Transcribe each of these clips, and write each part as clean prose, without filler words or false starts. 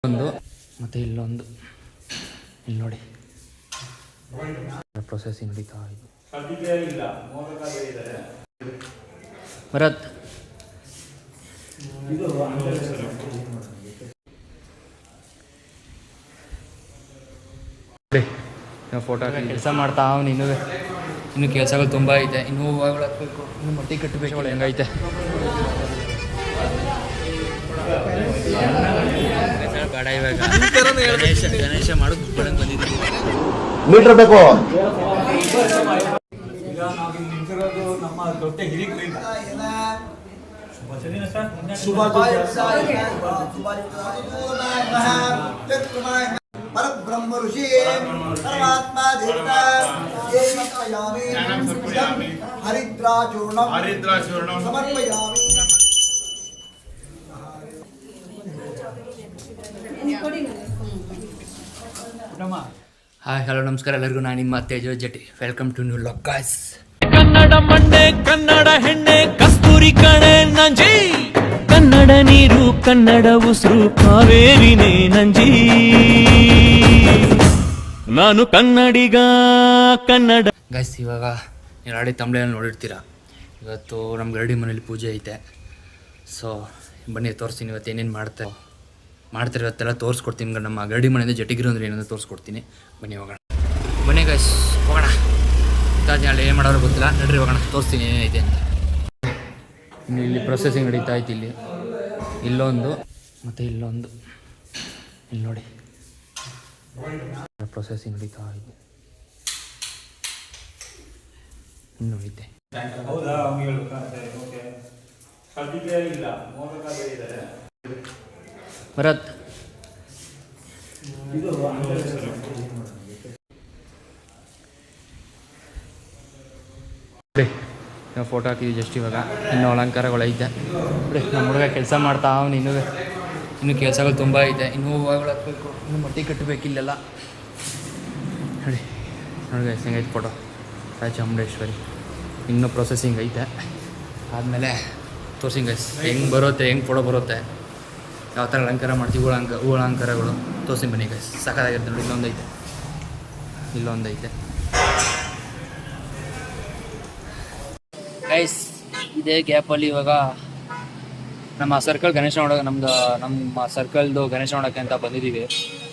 ಒಂದು ಮತ್ತು ಇಲ್ಲೊಂದು ಇಲ್ಲಿ ನೋಡಿ ಪ್ರೊಸೆಸಿಂಗ್ ನಡೀತಾ ಇದೆ. ಭರತ್ ಫೋಟೋ ಕೆಲಸ ಮಾಡ್ತಾ ಅವನು ಇನ್ನೂ ಕೆಲಸಗಳು ತುಂಬ ಐತೆ. ಇನ್ನೂ ಹೂವುಗಳು ಹಾಕಬೇಕು, ಇನ್ನೂ ಮಟ್ಟಿ ಕಟ್ಟಬೇಕು. ಹೆಂಗೈತೆ ಬೇಡ ಇವಾಗ ಗಣೇಶ ಮಾಡೋದು ಬಿಡಂಗೆ ಬಂದಿದ್ದೀವಿ. ಮೀಟರ್ ಬೇಕು. ನಮ್ಮ ದೊಡ್ಡ परब्रह्म ऋषि परमात्मा देवता हरिद्राचूर्णं समर्पयामि. ಹಾಯ್ ಹಲೋ ನಮಸ್ಕಾರ ಎಲ್ಲರಿಗೂ. ನಾನು ನಿಮ್ಮ Tejo Jati. Welcome to new vlog guys. Kannada ಮಣ್ಣೆ ಕನ್ನಡ ಹೆಣ್ಣೆ ಕಸ್ತೂರಿ ಕಣೆ ನಂಜಿ, ಕನ್ನಡ ನೀರು ಕನ್ನಡ ಉಸಿರು ಕಾವೇರಿನೇ ನಂಜಿ, ನಾನು ಕನ್ನಡಿಗ ಕನ್ನಡ. ಗಾಯ್ಸ್ ಇವಾಗ ನೀವು ಆಡಿ ತಮಿಳಲ್ಲಿ ನೋಡಿರ್ತೀರ. ಇವತ್ತು ನಮ್ಮ ಗರಡಿ ಮನೇಲಿ ಪೂಜೆ ಐತೆ. ಸೊ ಬನ್ನಿ ತೋರಿಸ್ತೀನಿ ಇವತ್ತು ಏನೇನು ಮಾಡ್ತಾರೆ ಇವತ್ತೆಲ್ಲ ತೋರಿಸ್ಕೊಡ್ತೀನಿ. ನಮ್ಮ ಗರಡಿ ಮನೆಯಿಂದ ಜಟಿಗಿರು ಅಂದರೆ ಏನಂತ ತೋರಿಸ್ಕೊಡ್ತೀನಿ. ಬನ್ನಿ ಹೋಗೋಣ. ಬನ್ನಿ ಗಾಯ್ಸ್ ಹೋಗೋಣ. ಅಲ್ಲಿ ಏನು ಮಾಡೋರು ಗೊತ್ತಿಲ್ಲ, ನಡ್ರಿ ಹೋಗೋಣ ತೋರಿಸ್ತೀನಿ ಏನೇನೈತೆ ಅಂತ. ಇನ್ನು ಇಲ್ಲಿ ಪ್ರೊಸೆಸಿಂಗ್ ನಡೀತಾ ಐತಿ. ಇಲ್ಲೊಂದು ಮತ್ತು ಇಲ್ಲೊಂದು ಇಲ್ಲಿ ನೋಡಿ ಪ್ರೊಸೆಸಿಂಗ್ ನಡೀತಾ ಇದೆ. ಇನ್ನು ಐತೆ. ಭರತ್ ನಾವು ಫೋಟೋ ಹಾಕಿದ್ವಿ ಜಸ್ಟ್ ಇವಾಗ. ಇನ್ನೂ ಅಲಂಕಾರಗಳು ಐತೆ. ನಮ್ಮ ಹುಡುಗ ಕೆಲಸ ಮಾಡ್ತಾ ಅವನು ಇನ್ನೂ ಕೆಲಸಗಳು ತುಂಬ ಐತೆ. ಇನ್ನೂ ಹೂವುಗಳು ಹಾಕಬೇಕು, ಇನ್ನೂ ಮಟ್ಟಿ ಕಟ್ಟಬೇಕು ಇಲ್ಲೆಲ್ಲ. ನೋಡಿ ನೋಡಿ ಹೆಂಗೈತೆ ಫೋಟೋ. ಚಾಮುಂಡೇಶ್ವರಿ ಇನ್ನೂ ಪ್ರೊಸೆಸಿಂಗ್ ಐತೆ. ಆದಮೇಲೆ ತೋರ್ಸಿಂಗ್ ಹೆಂಗೆ ಬರುತ್ತೆ, ಹೆಂಗೆ ಫೋಟೋ ಬರುತ್ತೆ, ಯಾವ ಥರ ಅಲಂಕಾರ ಮಾಡ್ತೀವಿ, ಹೂ ಅಲಂಕಾರಗಳು ತೋರ್ಸಿಂಗ್ ಬನ್ನಿ ಗೈಸ್. ಸಕ್ಕತ್ತಾಗಿರುತ್ತೆ ನೋಡಿ. ಇಲ್ಲೊಂದೈತೆ ಗೈಸ್. ಇದೇ ಗ್ಯಾಪಲ್ಲಿ ಇವಾಗ ನಮ್ಮ ಸರ್ಕಲ್ ಗಣೇಶ ನೋಡೋಕೆ ನಮ್ಮ ಸರ್ಕಲ್ದು ಗಣೇಶ ನೋಡೋಕ್ಕೆ ಅಂತ ಬಂದಿದ್ದೀವಿ.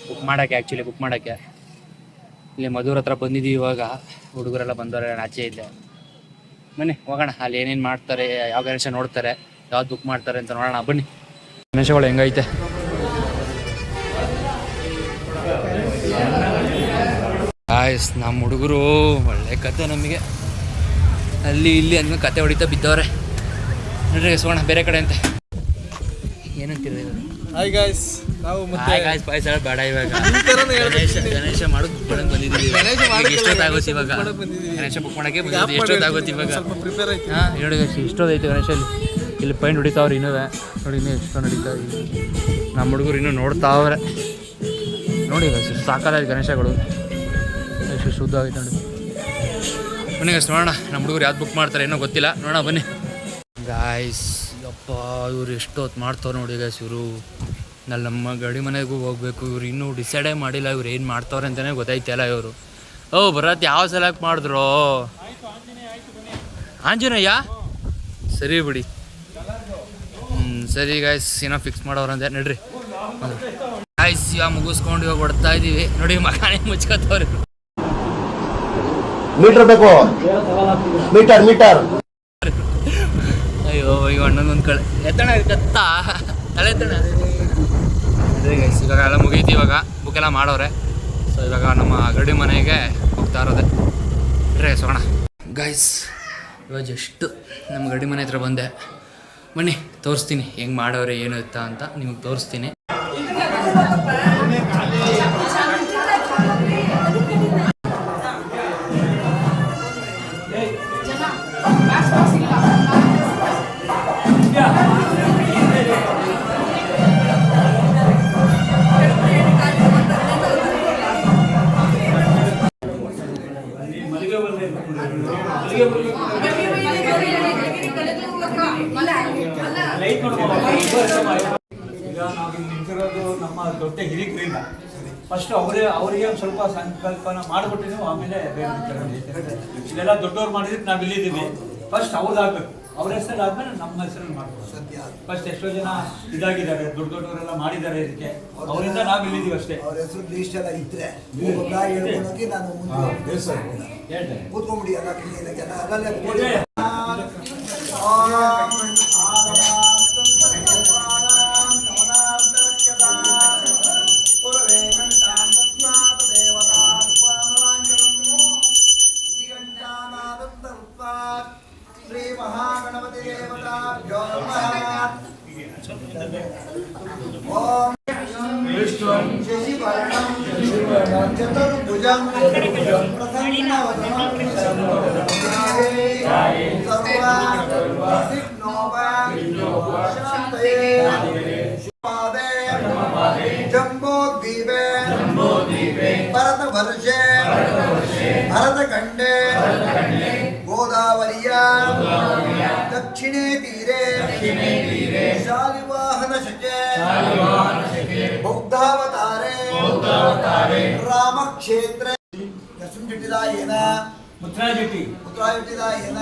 ಬುಕ್ ಮಾಡೋಕ್ಕೆ ಇಲ್ಲಿ ಮಧುರ ಹತ್ರ ಬಂದಿದ್ದೀವಿ ಇವಾಗ. ಹುಡುಗರೆಲ್ಲ ಬಂದವರೆ, ಆಚೆ ಇದೆ. ಬನ್ನಿ ಹೋಗೋಣ. ಅಲ್ಲಿ ಏನೇನು ಮಾಡ್ತಾರೆ, ಯಾವ ಗಣೇಶ ನೋಡ್ತಾರೆ, ಯಾವ್ದು ಬುಕ್ ಮಾಡ್ತಾರೆ ಅಂತ ನೋಡೋಣ. ಬನ್ನಿ. ಗಣೇಶಗಳು ಹೆಂಗೈತೆ ಗಾಯ್ಸ್. ನಮ್ಮ ಹುಡುಗರು ಒಳ್ಳೆ ಕತೆ ನಮಗೆ. ಅಲ್ಲಿ ಇಲ್ಲಿ ಅಂದ್ಮೇಲೆ ಕತೆ ಹೊಡಿತಾ ಬಿದ್ದವ್ರೆ. ನೋಡ್ರಿ ಎಸ್ಕೋಣ ಬೇರೆ ಕಡೆ ಅಂತ ಏನಂತೀರಿ? ಹಾಯ್ ಗಾಯ್ಸ್, ನಾವು ಪಾಯಸ ಬೇಡ ಇವಾಗ ಗಣೇಶ ಮಾಡೋದು ಬಿಡಂಗೆ ಬಂದಿದ್ದೀವಿ. ಎಷ್ಟೊತ್ತಾಗುತ್ತೆ ಇವಾಗ ಗಣೇಶ ಬುಕ್ ಮಾಡೋಕ್ಕೆ ಬಂದಿದ್ದೀವಿ. ಎಷ್ಟೊತ್ತಾಗುತ್ತೆ ಇವಾಗ? ಹಾಂ ನೋಡಿ ಇಷ್ಟೊತ್ತೈತೆ ಗಣೇಶಲ್ಲಿ. ಇಲ್ಲಿ ಪೈಂಟ್ ಹೊಡಿತಾವ್ರೆ ಇನ್ನೂ. ನೋಡಿ ಇನ್ನೂ ಎಷ್ಟೋ ನಡೀತಾ ಇದೆ. ನಮ್ಮ ಹುಡುಗರು ಇನ್ನೂ ನೋಡ್ತಾವ್ರೆ. ನೋಡಿ ಸಾಕಾದ ಗಣೇಶಗಳು ಎಷ್ಟು ಶುದ್ಧ ಆಗೈತೆ ನೋಡಿ. ಬನ್ನಿ ಗಾಯ್ಸ್ ನೋಡೋಣ ನಮ್ಮ ಹುಡುಗರು ಯಾವ್ದು ಬುಕ್ ಮಾಡ್ತಾರೆ ಏನೋ ಗೊತ್ತಿಲ್ಲ. ನೋಡೋಣ ಬನ್ನಿ ಗಾಯ್ಸ್. ಯಪ್ಪ ಇವ್ರು ಎಷ್ಟೊತ್ತು ಮಾಡ್ತಾವ್ರು ನೋಡಿ ಗಾಯ್ಸ್. ಇವರು ನಮ್ಮ ಗಡಿ ಮನೆಗೂ ಹೋಗ್ಬೇಕು. ಇವ್ರು ಇನ್ನೂ ಡಿಸೈಡೇ ಮಾಡಿಲ್ಲ ಇವ್ರು ಏನು ಮಾಡ್ತಾವ್ರೆ ಅಂತಲೇ ಗೊತ್ತಾಯ್ತಲ್ಲ ಇವರು. ಬರತ್ತೆ ಯಾವ ಸೆಲೆಕ್ಟ್ ಮಾಡಿದ್ರು? ಆಂಜನೇಯ ಸರಿ ಬಿಡಿ. ಸರಿ ಗಾಯ್ಸ್, ಏನೋ ಫಿಕ್ಸ್ ಮಾಡೋರಂತೆ ನಡ್ರಿ ಗಾಯ್ಸ್. ಇವಾಗ ಮುಗಿಸ್ಕೊಂಡು ಇವಾಗ ಹೊಡ್ತಾ ಇದ್ದೀವಿ ನೋಡಿ. ಮಕಾನೆ ಮುಚ್ಕೋತವ್ರಿ. ಮೀಟರ್ ಬೇಕು. ಮೀಟರ್ ಅಯ್ಯೋ ಈಗ ಅಣ್ಣನೊಂದು ಕಡೆ ಎತ್ತಣ ಕತ್ತಾ ತಲೆ ಎತ್ತಣ. ಅದೇ ಗೈಸ್ ಇವಾಗ ಎಲ್ಲ ಮುಗೀತಿ. ಇವಾಗ ಬುಕ್ಕೆಲ್ಲ ಮಾಡೋರೆ. ಸೊ ಇವಾಗ ನಮ್ಮ ಗರಡಿ ಮನೆಗೆ ಹೋಗ್ತಾ ಇರೋದೆ. ಡ್ರೆಸ್ ಹೋಗೋಣ ಗೈಸ್. ಇವಾಗ ಜಸ್ಟ್ ನಮ್ಮ ಗರಡಿ ಮನೆ ಹತ್ರ ಬಂದೆ. ಬನ್ನಿ ತೋರಿಸ್ತೀನಿ ಹೆಂಗೆ ಮಾಡೋರೆ ಏನು ಇತ್ತ ಅಂತ ನಿಮಗೆ ತೋರಿಸ್ತೀನಿ. ಈಗ ನಾವು ನಿಂತಿರೋ ಮಾಡೋದು ನಮ್ಮ ದೊಡ್ಡ ಹಿರಿಕರಿಂದ ಫಸ್ಟ್ ಅವರಿಗೆ ಒಂದು ಸ್ವಲ್ಪ ಸಂಕಲ್ಪನ ಮಾಡಿಬಿಟ್ಟು ನೀವು ಆಮೇಲೆ ಬೇರೆ ಇಲ್ಲೆಲ್ಲ ದೊಡ್ಡವ್ರು ಮಾಡಿದ್ರೆ ನಾವು ಇಲ್ಲಿದ್ದೀವಿ ಫಸ್ಟ್ ಅವ್ರದ್ದಾಗಬೇಕು ಅವ್ರ ಹೆಸರು ಆದ್ಮೇಲೆ ನಮ್ಮ ಹೆಸರಲ್ಲಿ ಮಾಡ್ಬೋದು ಫಸ್ಟ್ ಎಷ್ಟೋ ಜನ ಇದಾಗಿದ್ದಾರೆ ದೊಡ್ಡವರೆಲ್ಲ ಮಾಡಿದ್ದಾರೆ ಇದಕ್ಕೆ ಅವರಿಂದ ನಾವು ಇಲ್ಲಿದ್ದೀವಿ ಅಷ್ಟೇ ಅವ್ರ ಹೆಸರು ಲೀಸ್ಟ್ ಎಲ್ಲ ಇದ್ರೆ ಹೇಳ್ಕೊಂಡೋಗಿ ನಾನು ಮುಂದೆ ಕೂತ್ಕೊಂಡ್ಬಿಡಿ ಎಲ್ಲ ಕ್ಲೀನಾಗಿ ಅಲ್ಲೇ ಶ್ರೀ ಮಹಾಗಣಪತಿ ದೇವತಾಭ್ಯೋ ನಮಃ. ಓಂ ಶಶಿವರ್ಣಂ ಚತುರ್ಭುಜಂ ಪ್ರಸನ್ನವದನಂ ಸರ್ವವಿಘ್ನೋಪಶಾಂತಯೇ ಪಾದೇ ಜಂಬೋದ್ವೀಪೆ ಭರತವರ್ಷೆ ಭರತಖಂಡೇ ಗೋದಾವರಿಯ ದಕ್ಷಿಣೇ ತೀರೆ ಶಾಲಿವಾಹನ ಶಕೆ ಬೌದ್ಧಾವತಾರೆ ರಾಮಕ್ಷೇತ್ರ ನರಸಿಂಹಜಟ್ಟಿದಾಯೇನ ಮುತ್ರಾಜಟ್ಟಿದಾಯೇನ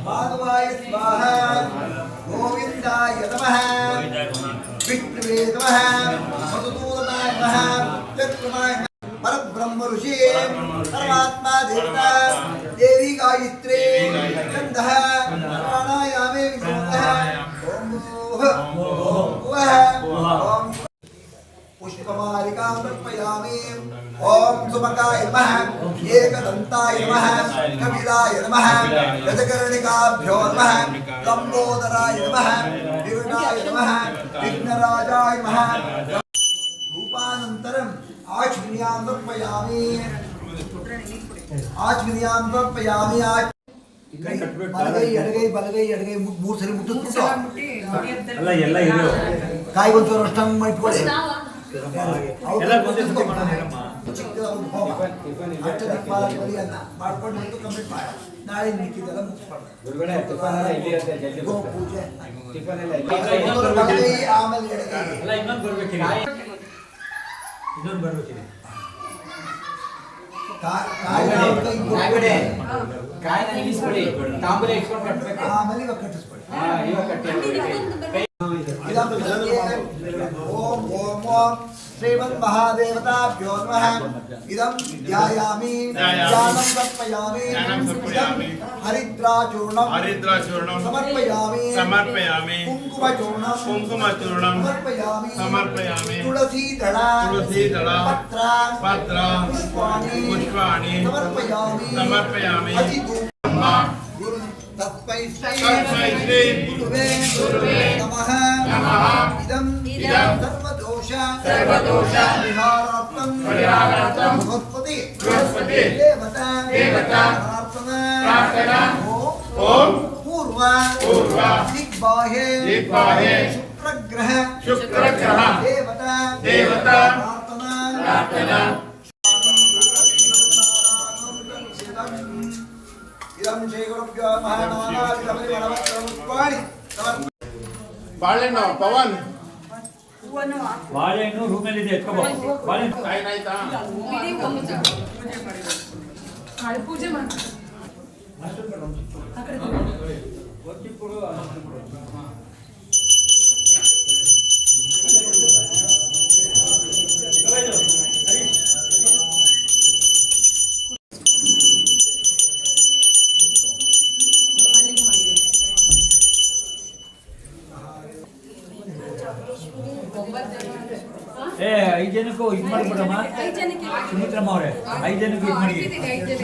भागवाय स्वाहा गोविंदाय नमः विष्णुवे नमः मधुसूदनाय नमः चक्रमाय परब्रह्म ऋषि परमात्मा देवता देवी गायत्री गंधः प्राणायामे विष्णुः ओम पुष्पमालिकां तर्पयामि ओम सुमकाय नमः एकदन्ताय नमः कपिलाय नमः गजकर्णिकाभ्यो नमः लंबोदराय नमः विकटाय नमः विघ्नराजाय नमः रूपानन्तरम् आचमनीयां तर्पयामि ಬಲಗೈ ಮೂರು ಸರಿ ಮುಟ್ಟಿಸ್ಬಿಟ್ಟು ಕಾಯಿ ಒಂಚೂರು ಅಷ್ಟಂಗ್ ಮಾಡಿಟ್ಕೊಳ್ಳಿ ಮಾಡ್ಕೊಂಡು ಕಂಪ್ಲೀಟ್ ಮಾಡಿ ನಾಳೆ ಮಿಕ್ಕಿದೆಲ್ಲ ಮುಗಿಸ್ಬಾರ್ದು ಗೋ ಪೂಜೆ ಆಮೇಲೆ ಇನ್ನೊಂದು ಬರ್ಬೇಕಿದೆ ಆಮೇಲೆ ಇವಾಗ ಕಟ್ಟಿಸ್ಕೊಳ್ಳಿ ಓಂ ಓಂ ಓಂ ಶ್ರೀಮನ್ ಮಹಾದೇವತಾಭ್ಯೋ ನಮಃ ಇದಂ ಧ್ಯಾಯಾಮಿ ಧ್ಯಾನಂ ಸಮರ್ಪಯಾಮಿ ಹರಿದ್ರಾಚೂರ್ಣಂ ಸಮರ್ಪಯಾಮಿ ಕುಂಕುಮಚೂರ್ಣಂ ಸಮರ್ಪಯಾಮಿ ತುಳಸೀದಳ ಪತ್ರ ಪುಷ್ಪಾಣಿ ಸಮರ್ಪಯಾಮಿ तस्मै श्री गुरुवे नमः इदं सर्वदोष परिहारार्थं बृहस्पति देवता प्रार्थना ओम पूर्व दिग्बाह्ये शुक्रग्रह देवता प्रार्थना ಬಾಳೆಹಣ್ಣು ಪವನ್ ಬಾಳೆಹಣ್ಣು ರೂಮಲ್ಲಿ ಇದೆ ಎತ್ಕೋಬಹುದು ಬಾಳೆಹಣ್ಣು ಆಯ್ತಾ ಪೂಜೆ ಮಾಡಿ ಏ 5 ಜನಕ್ಕೂ ಇದು ಮಾಡ್ಬಿಡಮ್ಮ ಸುಮಿತ್ರಮ್ಮ ಅವರೇ 5 ಜನಕ್ಕೆ ಇದು ಮಾಡಿ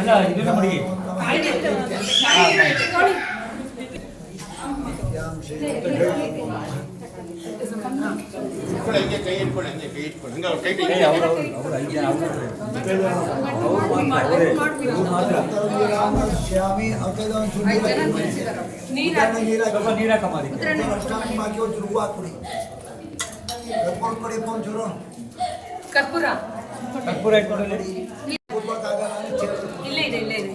ಅಲ್ಲ ಇದನ್ನ ಮಾಡಿ ಹಂಗೆ ಕೈ ಇಟ್ಕೊಳ್ಳಿ ಹಂಗೆ ಕೈ ಇಟ್ಕೊಳ್ಳಿ ಹಂಗೆ ಅವ್ರ ಕೈ ಶ್ಯಾಮಿ ಸ್ವಲ್ಪ ನೀರು ಹಾಕಮ್ಮ ಅದಕ್ಕೆ. ಹಾಕಿ ಒಂಚೂರು ಹೂವು ಹಾಕ್ಬಿಡಿ ಕರ್ಕೊಂಡು ಕೊಡಿ ಒಂಚೂರು ಕರ್ಪೂರ ಕರ್ಪೂರ ಇಟ್ಕೊಂಡ್ರೆ ಕೂತ್ಕೊಳ್ಳೋಕ್ಕಾಗಲ್ಲ ಅಂದ್ರೆ ಚೇರ್ ಇಲ್ಲೇ ಇದೆ ಇಲ್ಲೇ ಇದೆ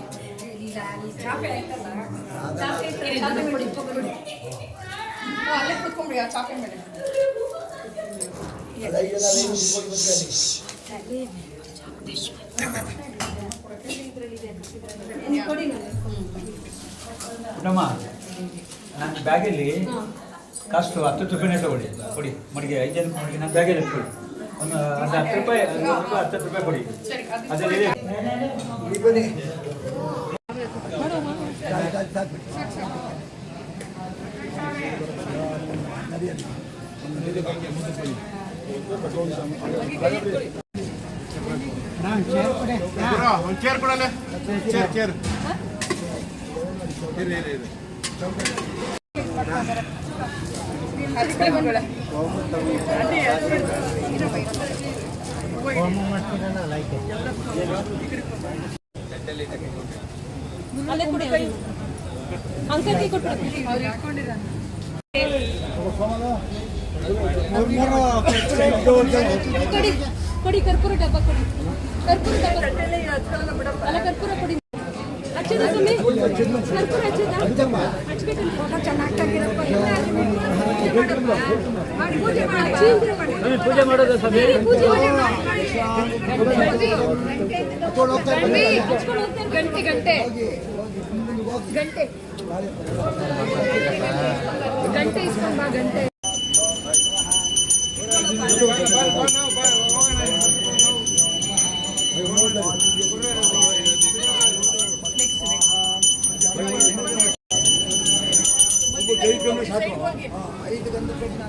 ಅಲ್ಲೇ ಕುತ್ಕೊಂಡ್ಬಿಡಿ ಆ ಚಾಪೆ ಮೇಲೆ ಅಲ್ಲ, ಈಗ ನಾವು ಏನು ಕೂತ್ಕೊಂಡು ಬಂದ್ಕೊಳ್ಳಿ. ನಮ್ಮ ನನ್ನ ಬ್ಯಾಗಲ್ಲಿ ಕಾಸ್ಟ್ 10 ರೂಪಾಯಿನೇ ತಗೊಳ್ಳಿ ಕೊಡಿ ಮಡಿಗೆ 5 ಜನ ಮಡಿಗೆ ನನ್ನ ಬ್ಯಾಗಲ್ಲಿ ಇಟ್ಕೊಳ್ಳಿ ಒಂದು 10 ರೂಪಾಯಿ 10 ರೂಪಾಯಿ ಕೊಡಿ ಅದರಲ್ಲಿ ಇಲ್ಲಿ ಬನ್ನಿ ಸಾಕು, ಸಾಕು, ಸಾಕು. ನಡಿಯಲ್ಲಿ. ಒಂದು ಚೇರ್ ಕೊಡಲ್ಲ ಚೇರ್ ಚೇರ್ ಇರಿ ಇರಿ ಇರಿ ಅಲ್ಲೇ ಕೊಡಿ ಅಂಕಲ್ಗೆ ಕೊಟ್ಬಿಡಿ ಅವ್ರು ಇಟ್ಕೊಂಡಿದ್ದಾರೆ ಕೊಡಿ ಕೊಡಿ ಕರ್ಪೂರ ಡಬ್ಬ ಕೊಡಿ ಕರ್ಪೂರ ಡಬ್ಬ ಅಲ್ಲ ಕರ್ಪೂರ ಕೊಡಿ ಹಚ್ಚಿದ ಸಮಯ ಕರ್ಪೂರ ಹಚ್ಚಿದ ಪೂಜೆ ಮಾಡೋದು ಸಭೆ ಗಂಟೆ ಗಂಟೆ ಗಂಟೆ ಗಂಟೆ ಇಸ್ಕೊಂಡ್ ಬಾ ಗಂಟೆ ಐದು ಗಂಟೆ ಕಟ್ಟಿ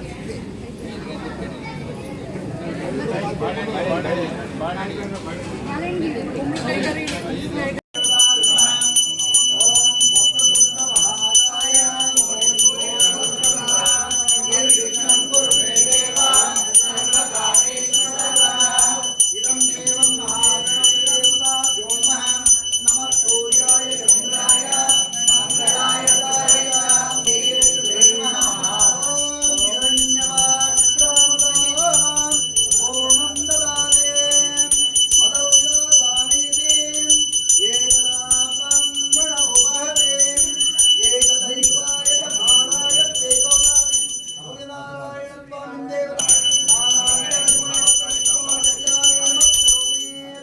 ನಾನು ಸಿಗ್ತೀನಿ.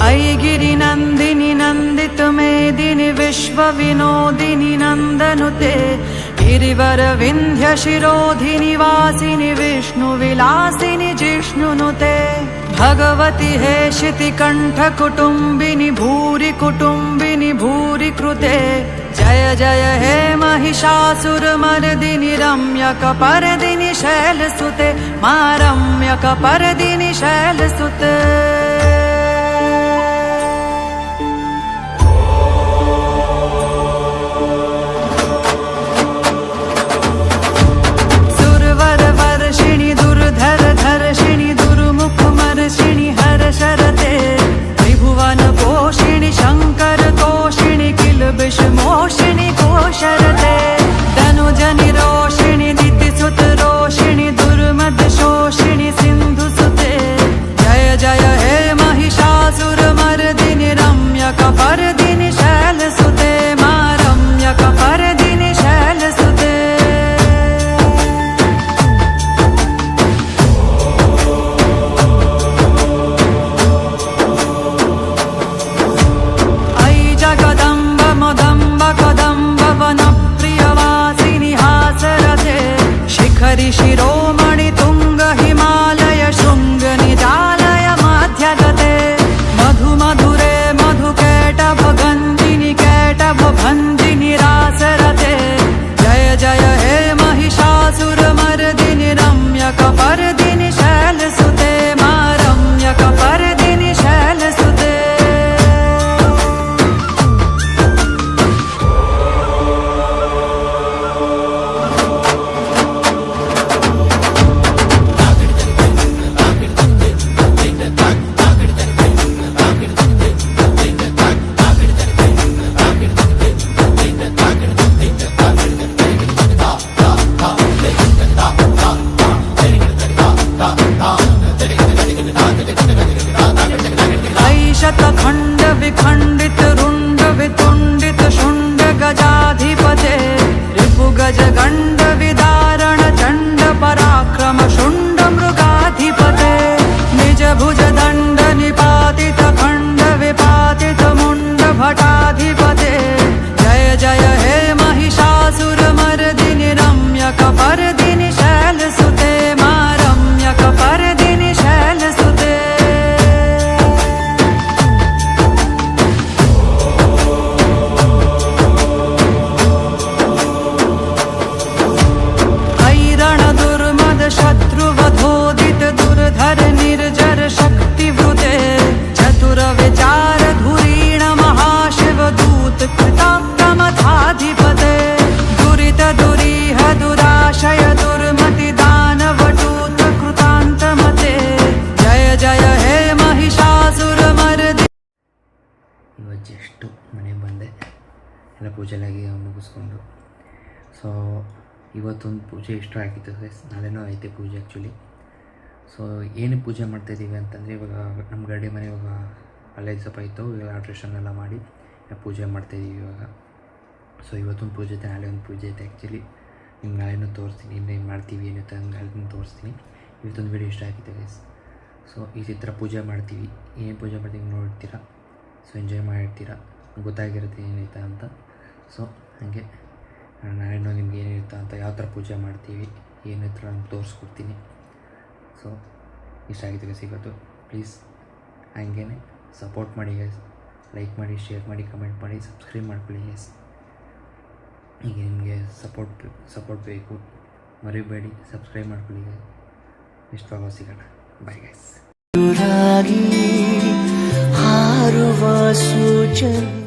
ऐगिरि नन्दिनि नन्दित मेदिनि विश्व विनोदिनि नन्दनुते गिरिवर विन्ध्य शिरोधिनि वासिनि विष्णु विलासिनि जिष्णुनुते भगवति हेशिति कण्ठ कुटुम्बिनि भूरि कुटुम्बिनि भूरि कृते जय जय हे महिषासुरमर्दिनि रम्यकपर्दिनि शैलसुते मा रम्यकपर्दिनि शैलसुते वर्षिणि दुर्धर धर्षिणि दुर्मुख मर्षिणि हर शरते त्रिभुवन पोषिणि शङ्कर तोषिणि किल बिष मोषिणि कोशरते धनुजनि रोषिणि दितिसुत रोषिणि दुर्मद शोषिणि सिन्धु सुते जय जय हे महिषासुरमर्दिनि रम्यकपर्दिनि शैलसुते मा रम्यकपर्दिनि शैलसुते शिखरि शिरोमणि तुंग हिमालय शृंग निजालय माध्यगते मधु मधुरे मधु कैटभ गन्धिनि कैटभ भन्धि गज गण्ड विदारण चण्ड पराक्रम शुण्ड मृगाधिपते निज भुज दण्ड निपातित खण्ड विपातित मुण्ड भटाधिपते जय जय हे महिषासुरमर्दिनि रम्यकपर्दिनि शैलसुते मा रम्यकपर्दिनि शैलसुते शत्रुवधोदित दुर्धर निर्जर शक्तिवृते चतुर विचार धुरीण महाशिव दूत कृतात्तमथाधिपते दुरित दुरीह दुराशय दुर्मति दानवटूत कृतान्तमते जय जय हे महिषासुरमर्दि ಇವತ್ತು ಜಸ್ಟ್ ಮನೆಗೆ ಬಂದೆ, ಎಲ್ಲ ಪೂಜೆಲಾಗಿ ಮುಗಿಸ್ಕೊಂಡು. ಸೊ ಇವತ್ತೊಂದು ಪೂಜೆ ಇಷ್ಟ ಆಗಿತ್ತು ಗೈಸ್. ನಾಳೆನೂ ಐತೆ ಪೂಜೆ ಆ್ಯಕ್ಚುಲಿ. ಸೊ ಏನಕ್ಕೆ ಪೂಜೆ ಮಾಡ್ತಾಯಿದ್ದೀವಿ ಅಂತಂದರೆ, ಇವಾಗ ನಮ್ಮ ಗರಡಿ ಮನೆ ಇವಾಗ ಅಲ್ಲೇ ಸ್ವಲ್ಪ ಇತ್ತು, ಇವಾಗ ಆಲ್ಟ್ರೇಷನ್ ಎಲ್ಲ ಮಾಡಿ ಪೂಜೆ ಮಾಡ್ತಾಯಿದ್ದೀವಿ ಇವಾಗ. ಸೊ ಇವತ್ತೊಂದು ಪೂಜೆ ಐತೆ, ನಾಳೆ ಒಂದು ಪೂಜೆ ಐತೆ ಆ್ಯಕ್ಚುಲಿ. ನಿಮ್ಗೆ ನಾಳೆನೂ ತೋರಿಸ್ತೀನಿ, ಇನ್ನೇನು ಮಾಡ್ತೀವಿ ಏನಿತ್ತು ಹಂಗೆ ಅಲ್ಲಿ ತೋರಿಸ್ತೀನಿ. ಇವತ್ತೊಂದು ವೀಡಿಯೋ ಇಷ್ಟ ಆಗಿತ್ತು ಗೈಸ್. ಸೊ ಈ ಥರ ಪೂಜೆ ಮಾಡ್ತೀವಿ, ಏನು ಪೂಜೆ ಮಾಡ್ತೀವಿ ನೋಡ್ತೀರಾ. ಸೊ ಎಂಜಾಯ್ ಮಾಡಿರ್ತೀರ, ಗೊತ್ತಾಗಿರುತ್ತೆ ಏನೈತೆ ಅಂತ. ಸೊ ಹಾಗೆ ನಾಳೆನೂ ನಿಮ್ಗೆ ಏನಿರುತ್ತೆ ಅಂತ, ಯಾವ ಥರ ಪೂಜೆ ಮಾಡ್ತೀವಿ ಏನಿತ್ತು ನಾನು ತೋರಿಸ್ಕೊಡ್ತೀನಿ. ಸೊ ಇಷ್ಟ ಆಗಿತ್ತು ಗೈಸ್ ಇವತ್ತು. ಪ್ಲೀಸ್ ಹಾಗೇ ಸಪೋರ್ಟ್ ಮಾಡಿ ಗೈಸ್, ಲೈಕ್ ಮಾಡಿ, ಶೇರ್ ಮಾಡಿ, ಕಮೆಂಟ್ ಮಾಡಿ, ಸಬ್ಸ್ಕ್ರೈಬ್ ಮಾಡ್ಕೊಳ್ಳಿ ಗೈಸ್. ಹೀಗೆ ನಿಮಗೆ ಸಪೋರ್ಟ್ ಬೇಕು, ಮರಿಬೇಡಿ, ಸಬ್ಸ್ಕ್ರೈಬ್ ಮಾಡ್ಕೊಳ್ಳಿ ಗೈಸ್. ನೆಕ್ಸ್ಟ್ ವ್ಲಾಗ್ ಸಿಗೋಣ, ಬಾಯ್ ಗೈಸ್. ಹಾರುವ ಸೂಚನೆ